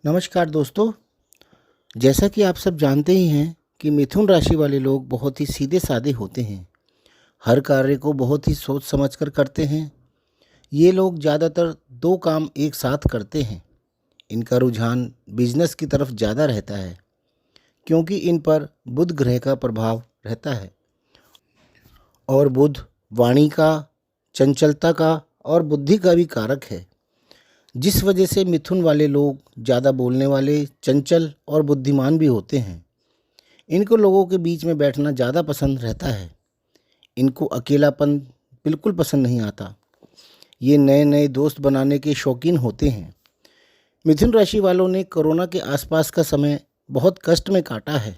नमस्कार दोस्तों। जैसा कि आप सब जानते ही हैं कि मिथुन राशि वाले लोग बहुत ही सीधे साधे होते हैं। हर कार्य को बहुत ही सोच समझ कर करते हैं। ये लोग ज़्यादातर दो काम एक साथ करते हैं। इनका रुझान बिजनेस की तरफ ज़्यादा रहता है क्योंकि इन पर बुध ग्रह का प्रभाव रहता है और बुध वाणी का, चंचलता का और बुद्धि का भी कारक है। जिस वजह से मिथुन वाले लोग ज़्यादा बोलने वाले, चंचल और बुद्धिमान भी होते हैं। इनको लोगों के बीच में बैठना ज़्यादा पसंद रहता है। इनको अकेलापन बिल्कुल पसंद नहीं आता। ये नए नए दोस्त बनाने के शौकीन होते हैं। मिथुन राशि वालों ने कोरोना के आसपास का समय बहुत कष्ट में काटा है।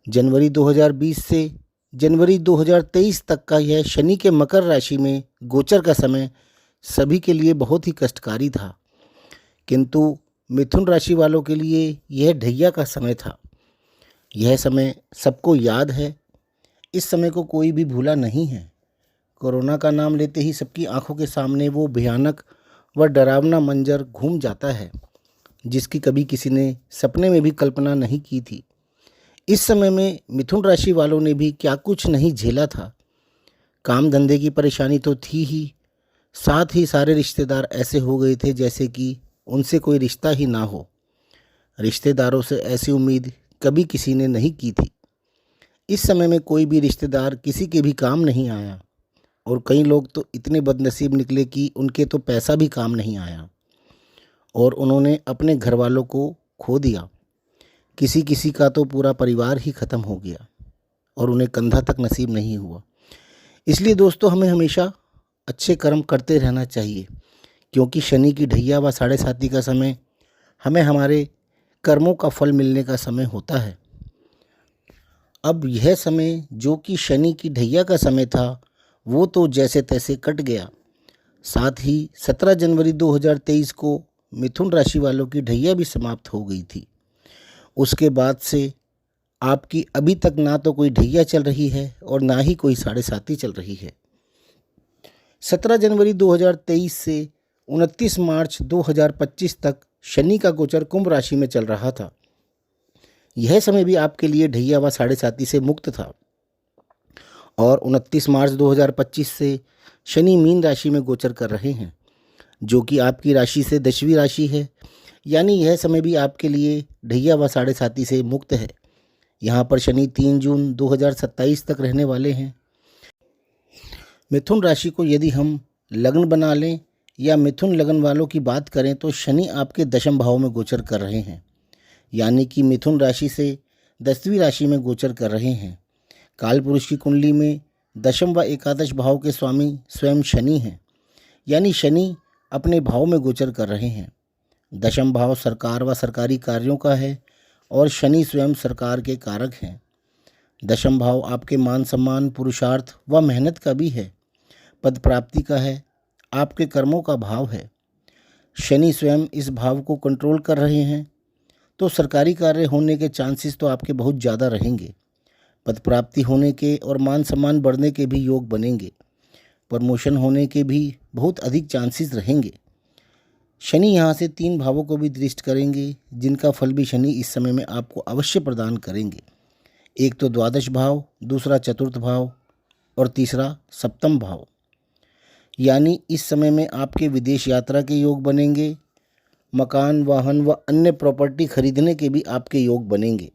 जनवरी 2020 से जनवरी 2023 तक का यह शनि के मकर राशि में गोचर का समय सभी के लिए बहुत ही कष्टकारी था, किंतु मिथुन राशि वालों के लिए यह ढैया का समय था। यह समय सबको याद है। इस समय को कोई भी भूला नहीं है। कोरोना का नाम लेते ही सबकी आंखों के सामने वो भयानक व डरावना मंजर घूम जाता है जिसकी कभी किसी ने सपने में भी कल्पना नहीं की थी। इस समय में मिथुन राशि वालों ने भी क्या कुछ नहीं झेला था। काम धंधे की परेशानी तो थी ही, साथ ही सारे रिश्तेदार ऐसे हो गए थे जैसे कि उनसे कोई रिश्ता ही ना हो। रिश्तेदारों से ऐसी उम्मीद कभी किसी ने नहीं की थी। इस समय में कोई भी रिश्तेदार किसी के भी काम नहीं आया और कई लोग तो इतने बदनसीब निकले कि उनके तो पैसा भी काम नहीं आया और उन्होंने अपने घर वालों को खो दिया। किसी किसी का तो पूरा परिवार ही ख़त्म हो गया और उन्हें कंधा तक नसीब नहीं हुआ। इसलिए दोस्तों, हमें हमेशा अच्छे कर्म करते रहना चाहिए क्योंकि शनि की ढैया व साढ़े साती का समय हमें हमारे कर्मों का फल मिलने का समय होता है। अब यह समय जो कि शनि की ढैया का समय था वो तो जैसे तैसे कट गया। साथ ही 17 जनवरी 2023 को मिथुन राशि वालों की ढैया भी समाप्त हो गई थी। उसके बाद से आपकी अभी तक ना तो कोई ढैया चल रही है और ना ही कोई साढ़े साती चल रही है। 17 जनवरी 2023 से 29 मार्च 2025 तक शनि का गोचर कुंभ राशि में चल रहा था। यह समय भी आपके लिए ढैया व साढ़े साती से मुक्त था और 29 मार्च 2025 से शनि मीन राशि में गोचर कर रहे हैं जो कि आपकी राशि से 10वीं राशि है। यानी यह समय भी आपके लिए ढैया व साढ़े साती से मुक्त है। यहाँ पर शनि 3 जून 2027 तक रहने वाले हैं। मिथुन राशि को यदि हम लग्न बना लें या मिथुन लग्न वालों की बात करें तो शनि आपके दशम भाव में गोचर कर रहे हैं। यानी कि मिथुन राशि से 10वीं राशि में गोचर कर रहे हैं। काल पुरुष की कुंडली में दशम व एकादश भाव के स्वामी स्वयं शनि हैं। यानी शनि अपने भाव में गोचर कर रहे हैं। दशम भाव सरकार व सरकारी कार्यों का है और शनि स्वयं सरकार के कारक हैं। दशम भाव आपके मान सम्मान, पुरुषार्थ व मेहनत का भी है, पद प्राप्ति का है, आपके कर्मों का भाव है। शनि स्वयं इस भाव को कंट्रोल कर रहे हैं तो सरकारी कार्य होने के चांसेस तो आपके बहुत ज़्यादा रहेंगे। पद प्राप्ति होने के और मान सम्मान बढ़ने के भी योग बनेंगे। प्रमोशन होने के भी बहुत अधिक चांसेस रहेंगे। शनि यहाँ से 3 भावों को भी दृष्ट करेंगे जिनका फल भी शनि इस समय में आपको अवश्य प्रदान करेंगे। एक तो द्वादश भाव, दूसरा चतुर्थ भाव और तीसरा सप्तम भाव। यानी इस समय में आपके विदेश यात्रा के योग बनेंगे। मकान, वाहन व अन्य प्रॉपर्टी खरीदने के भी आपके योग बनेंगे।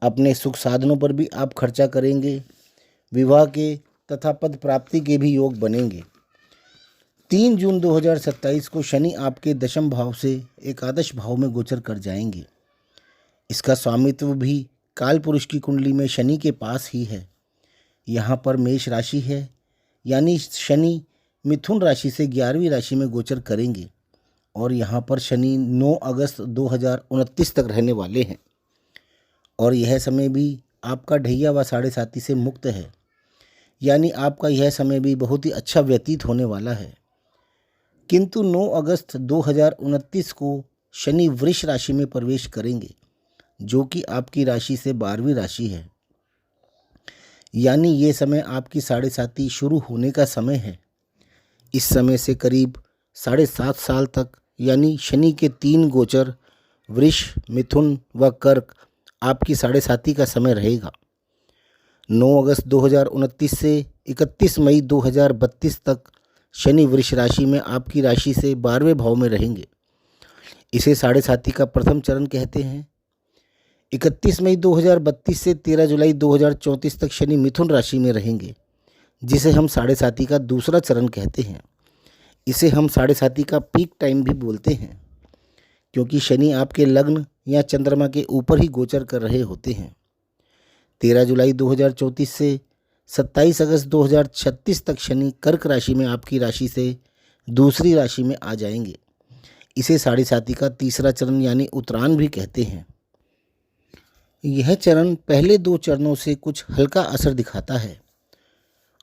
अपने सुख साधनों पर भी आप खर्चा करेंगे। विवाह के तथा पद प्राप्ति के भी योग बनेंगे। 3 जून 2027 को शनि आपके दशम भाव से एकादश भाव में गोचर कर जाएंगे। इसका स्वामित्व भी काल पुरुष की कुंडली में शनि के पास ही है। यहाँ पर मेष राशि है। यानी शनि मिथुन राशि से 11वीं राशि में गोचर करेंगे और यहाँ पर शनि 9 अगस्त 2029 तक रहने वाले हैं और यह समय भी आपका ढैया व साढ़े साती से मुक्त है। यानी आपका यह समय भी बहुत ही अच्छा व्यतीत होने वाला है। किंतु 9 अगस्त 2029 को शनि वृष राशि में प्रवेश करेंगे जो कि आपकी राशि से 12वीं राशि है। यानी ये समय आपकी साढ़े साती शुरू होने का समय है। इस समय से करीब 7.5 साल तक यानी शनि के 3 गोचर वृष, मिथुन व कर्क आपकी साढ़े साती का समय रहेगा। 9 अगस्त 2029 से 31 मई 2032 तक शनि वृष राशि में आपकी राशि से 12वें भाव में रहेंगे। इसे साढ़े साती का प्रथम चरण कहते हैं। 31 मई 2032 से 13 जुलाई 2034 तक शनि मिथुन राशि में रहेंगे, जिसे हम साढ़े साती का दूसरा चरण कहते हैं। इसे हम साढ़े साती का पीक टाइम भी बोलते हैं, क्योंकि शनि आपके लग्न या चंद्रमा के ऊपर ही गोचर कर रहे होते हैं। 13 जुलाई 2034 से 27 अगस्त 2036 तक शनि कर्क राशि में आपकी राशि से दूसरी राशि में आ जाएंगे। इसे साढ़े साती का तीसरा चरण यानी उत्तरायण भी कहते हैं। यह चरण पहले 2 चरणों से कुछ हल्का असर दिखाता है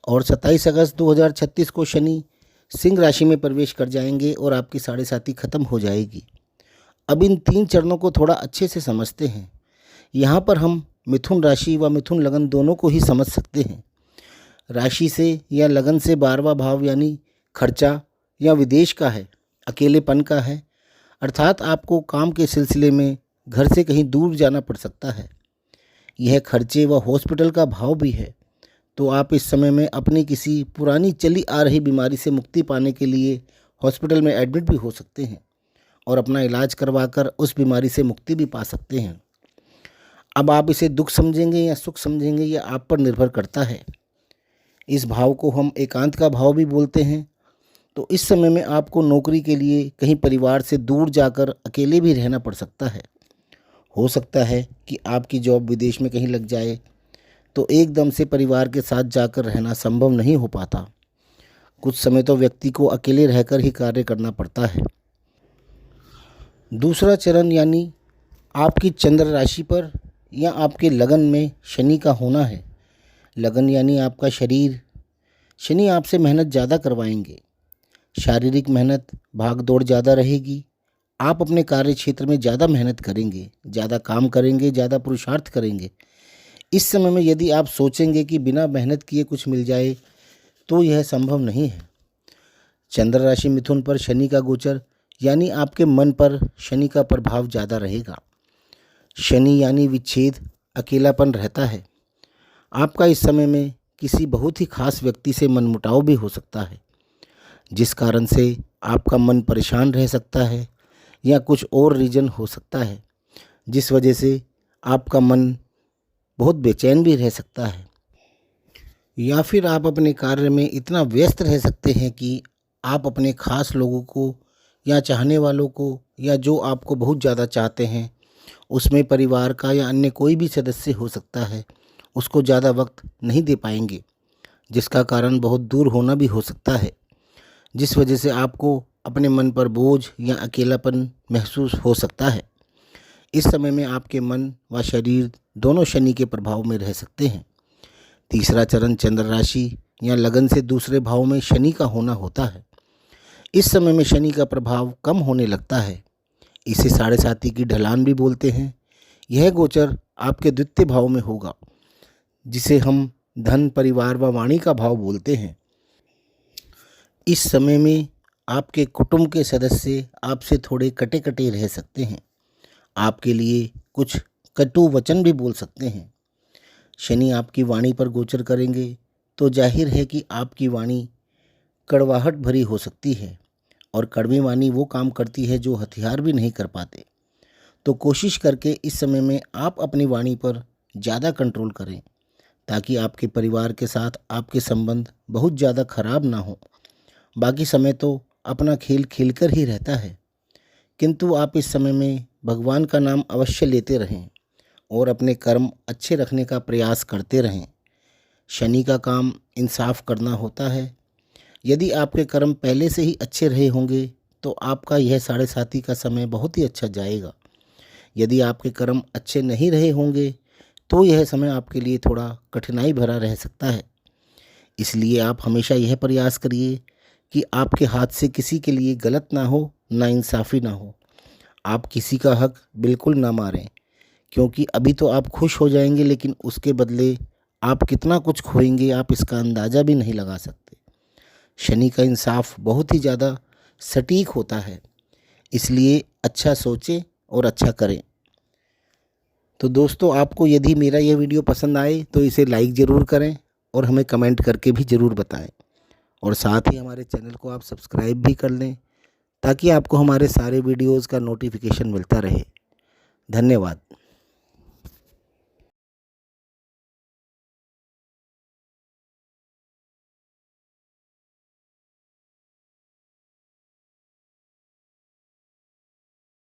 और 27 अगस्त 2036 को शनि सिंह राशि में प्रवेश कर जाएंगे और आपकी साढ़े साती खत्म हो जाएगी। अब इन 3 चरणों को थोड़ा अच्छे से समझते हैं। यहाँ पर हम मिथुन राशि व मिथुन लगन दोनों को ही समझ सकते हैं। राशि से या लगन से 12वां भाव यानी खर्चा या विदेश का है, अकेलेपन का है, अर्थात आपको काम के सिलसिले में घर से कहीं दूर जाना पड़ सकता है। यह खर्चे व हॉस्पिटल का भाव भी है, तो आप इस समय में अपनी किसी पुरानी चली आ रही बीमारी से मुक्ति पाने के लिए हॉस्पिटल में एडमिट भी हो सकते हैं और अपना इलाज करवाकर उस बीमारी से मुक्ति भी पा सकते हैं। अब आप इसे दुख समझेंगे या सुख समझेंगे, यह आप पर निर्भर करता है। इस भाव को हम एकांत का भाव भी बोलते हैं। तो इस समय में आपको नौकरी के लिए कहीं परिवार से दूर जाकर अकेले भी रहना पड़ सकता है। हो सकता है कि आपकी जॉब विदेश में कहीं लग जाए, तो एकदम से परिवार के साथ जाकर रहना संभव नहीं हो पाता। कुछ समय तो व्यक्ति को अकेले रहकर ही कार्य करना पड़ता है। दूसरा चरण यानी आपकी चंद्र राशि पर या आपके लगन में शनि का होना है। लगन यानी आपका शरीर। शनि आपसे मेहनत ज़्यादा करवाएंगे। शारीरिक मेहनत, भाग दौड़ ज़्यादा रहेगी। आप अपने कार्य क्षेत्र में ज़्यादा मेहनत करेंगे, ज़्यादा काम करेंगे, ज़्यादा पुरुषार्थ करेंगे। इस समय में यदि आप सोचेंगे कि बिना मेहनत किए कुछ मिल जाए, तो यह संभव नहीं है। चंद्र राशि मिथुन पर शनि का गोचर यानी आपके मन पर शनि का प्रभाव ज़्यादा रहेगा। शनि यानी विच्छेद, अकेलापन रहता है। आपका इस समय में किसी बहुत ही खास व्यक्ति से मनमुटाव भी हो सकता है, जिस कारण से आपका मन परेशान रह सकता है, या कुछ और रीज़न हो सकता है जिस वजह से आपका मन बहुत बेचैन भी रह सकता है। या फिर आप अपने कार्य में इतना व्यस्त रह सकते हैं कि आप अपने खास लोगों को या चाहने वालों को या जो आपको बहुत ज़्यादा चाहते हैं, उसमें परिवार का या अन्य कोई भी सदस्य हो सकता है, उसको ज़्यादा वक्त नहीं दे पाएंगे, जिसका कारण बहुत दूर होना भी हो सकता है, जिस वजह से आपको अपने मन पर बोझ या अकेलापन महसूस हो सकता है। इस समय में आपके मन व शरीर दोनों शनि के प्रभाव में रह सकते हैं। तीसरा चरण चंद्र राशि या लगन से दूसरे भाव में शनि का होना होता है। इस समय में शनि का प्रभाव कम होने लगता है। इसे साढ़े साती की ढलान भी बोलते हैं। यह गोचर आपके द्वितीय भाव में होगा, जिसे हम धन, परिवार व वाणी का भाव बोलते हैं। इस समय में आपके कुटुंब के सदस्य आपसे थोड़े कटे कटे रह सकते हैं। आपके लिए कुछ कटु वचन भी बोल सकते हैं। शनि आपकी वाणी पर गोचर करेंगे तो जाहिर है कि आपकी वाणी कड़वाहट भरी हो सकती है, और कड़वी वाणी वो काम करती है जो हथियार भी नहीं कर पाते। तो कोशिश करके इस समय में आप अपनी वाणी पर ज़्यादा कंट्रोल करें, ताकि आपके परिवार के साथ आपके संबंध बहुत ज़्यादा खराब ना हो। बाकी समय तो अपना खेल खेलकर ही रहता है, किंतु आप इस समय में भगवान का नाम अवश्य लेते रहें और अपने कर्म अच्छे रखने का प्रयास करते रहें। शनि का काम इंसाफ करना होता है। यदि आपके कर्म पहले से ही अच्छे रहे होंगे तो आपका यह साढ़े साती का समय बहुत ही अच्छा जाएगा। यदि आपके कर्म अच्छे नहीं रहे होंगे तो यह समय आपके लिए थोड़ा कठिनाई भरा रह सकता है। इसलिए आप हमेशा यह प्रयास करिए कि आपके हाथ से किसी के लिए गलत ना हो, नाइंसाफ़ी ना हो। आप किसी का हक बिल्कुल ना मारें, क्योंकि अभी तो आप खुश हो जाएंगे, लेकिन उसके बदले आप कितना कुछ खोएंगे आप इसका अंदाज़ा भी नहीं लगा सकते। शनि का इंसाफ बहुत ही ज़्यादा सटीक होता है, इसलिए अच्छा सोचें और अच्छा करें। तो दोस्तों, आपको यदि मेरा यह वीडियो पसंद आए तो इसे लाइक ज़रूर करें और हमें कमेंट करके भी ज़रूर बताएं। और साथ ही हमारे चैनल को आप सब्सक्राइब भी कर लें ताकि आपको हमारे सारे वीडियोज़ का नोटिफिकेशन मिलता रहे। धन्यवाद।